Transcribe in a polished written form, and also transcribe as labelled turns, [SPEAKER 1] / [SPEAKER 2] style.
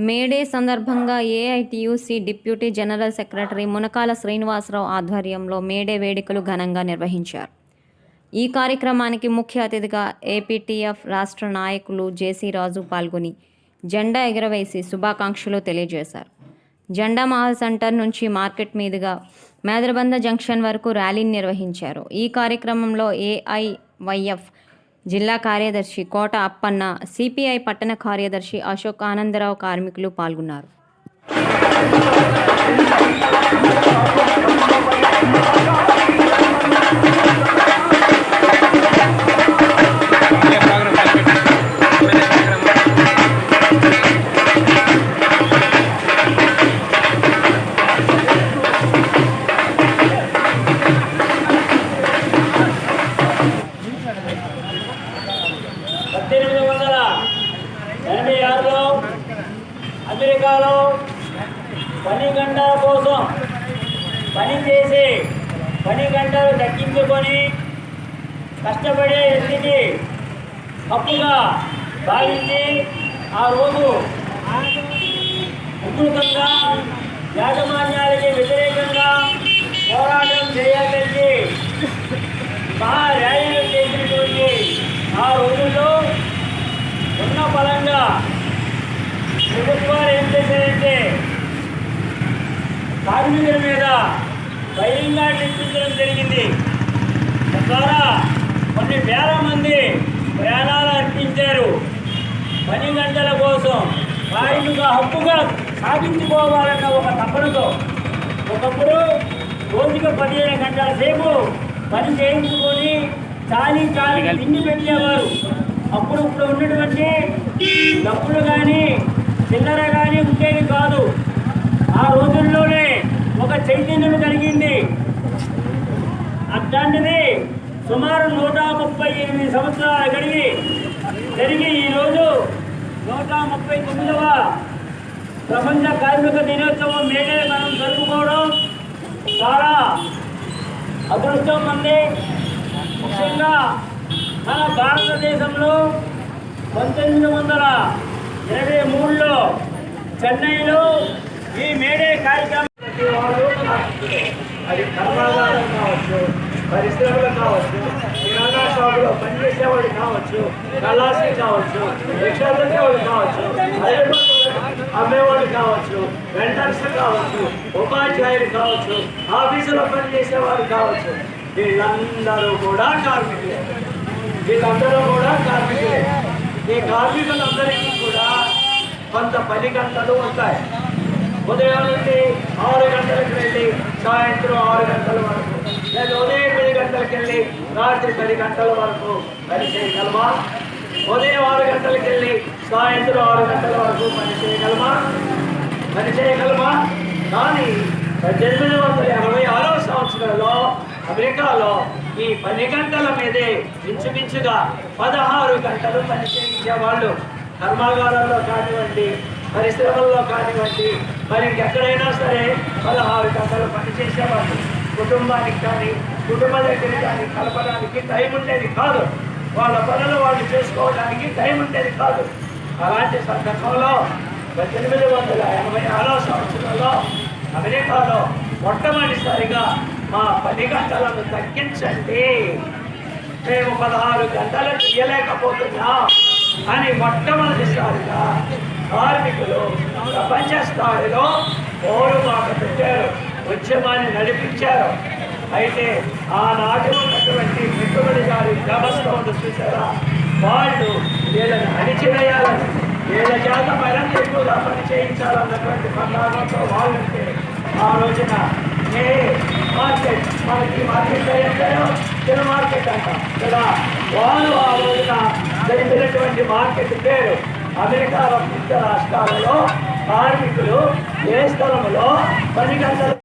[SPEAKER 1] May Day సందర్భంగా AITUC deputy general secretary Munakala Srinivasarao ఆధ్వర్యంలో May Day వేడుకలు ఘనంగా నిర్వహించారు. ఈ కార్యక్రమానికి ముఖ్య అతిథిగా ఏపీటీఎఫ్ రాష్ట్ర నాయకులు జేసీ రాజు పాల్గొని జెండా ఎగురవేసి శుభాకాంక్షలు తెలియజేశారు. జెండా మహల్ సెంటర్ నుంచి మార్కెట్ మీదుగా మేదరబంద జంక్షన్ వరకు ర్యాలీని నిర్వహించారు. ఈ కార్యక్రమంలో ఏఐవైఎఫ్ జిల్లా కార్యదర్శి కోట అప్పన్న, సిపిఐ పట్టణ కార్యదర్శి అశోక్ ఆనందరావు కార్మికులు పాల్గొన్నారు.
[SPEAKER 2] అమెరికాలో పని గంటల కోసం పని చేసి పని గంటలు తగ్గించుకొని కష్టపడే వ్యక్తికి తప్పుగా భావించి ఆ రోజు ఉద్యోగంగా యాజమాన్యాలకి వ్యతిరేకంగా పోరాటం చేయాలని మహా ర్యాలీలు చేసినటువంటి ఆ రోజుల్లో ఉన్న బలంగా ప్రభుత్వాలు ఏం చేశారంటే కార్మికుల మీద బహిరంగా నిర్మించడం జరిగింది. తద్వారా కొన్ని వేల మంది ప్రాణాలు అర్పించారు. పని గంటల కోసం కార్మిక హక్కుగా సాధించుకోవాలన్న ఒక తపనతో ఒకప్పుడు రోజుకు 15 గంటల సేపు పని చేయించుకొని చాలీ తిండి పెట్టేవారు. అప్పుడు ఇప్పుడు ఉన్నటువంటి డబ్బులు కానీ చిల్లర కానీ ఉండేది కాదు. ఆ రోజుల్లోనే ఒక చైతన్యం కలిగింది. అట్లాంటిది సుమారు 138 సంవత్సరాలు జరిగి ఈరోజు 139వ ప్రపంచ కార్మిక దినోత్సవం మేడే మనం జరుపుకోవడం చాలా అదృష్టం ఉంది. ముఖ్యంగా మన భారతదేశంలో 1923లో చెన్నైలో ఈ మేడే కార్యక్రమం అది కర్మాగారం కావచ్చు, పరిశ్రమలు కావచ్చు, కిరాణా షాపులో పనిచేసేవాళ్ళు కావచ్చు, కళాసి కావచ్చు, రిక్షా తొక్కేవాళ్ళు కావచ్చు, అమ్మేవాళ్ళు కావచ్చు, వెండర్స్ కావచ్చు, ఉపాధ్యాయులు కావచ్చు, ఆఫీసులో పనిచేసేవారు కావచ్చు, వీళ్ళందరూ కూడా కార్మికులే. ఈ కార్మికులందరికీ కూడా కొంత పని గంటలు ఉంటాయి. ఉదయం నుండి 6 గంటలకు వెళ్ళి సాయంత్రం 6 గంటల వరకు, లేదా ఉదయం 10 గంటలకు వెళ్ళి రాత్రి 10 గంటల వరకు పని చేయగలమా? ఉదయం 6 గంటలకు వెళ్ళి సాయంత్రం 6 గంటల వరకు పని చేయగలమా? కానీ 1886వ సంవత్సరంలో అమెరికాలో ఈ 10 గంటల మీదే ఇంచుమించుగా 16 గంటలు పని చేయించేవాళ్ళు. కర్మాగారాల్లో కానివ్వండి, పరిశ్రమల్లో కానివ్వండి, మరి ఇంకెక్కడైనా సరే 16 గంటలు పని చేసేవాళ్ళు. కుటుంబానికి కానీ కుటుంబ దగ్గర కానీ కలపడానికి టైం ఉండేది కాదు. వాళ్ళ పనులు వాళ్ళు చేసుకోవడానికి టైం ఉండేది కాదు. అలాంటి సందర్భంలో 1886వ సంవత్సరంలో అమెరికాలో మొట్టమొదటిసారిగా మా 10 గంటలను తగ్గించండి, మేము 16 గంటలు తీయలేకపోతున్నాం అని మొట్టమొదటిసారిగా కార్మికులు ప్రపంచ స్థాయిలో పోరుబాట పెట్టారు, ఉద్యమాన్ని నడిపించారు. అయితే ఆనాటి ఉన్నటువంటి పెట్టుబడిదారు వ్యవస్థ చూసారా, వాళ్ళు వీళ్ళని అణిచివేయాలని, వీళ్ళ చేత మరింత ఎక్కువగా పని చేయించాలన్నటువంటి పన్నాగంతో వాళ్ళంటే ఆ రోజున మార్కెట్, మనకి మార్కెట్ అయ్యారో చిన్న మార్కెట్ అంటాం కదా, వాళ్ళు ఆ రోజున జరిపినటువంటి మార్కెట్ పేరు అమెరికా రాష్ట్రాలలో కార్మికులు ఏ స్థలంలో 10 గంటలు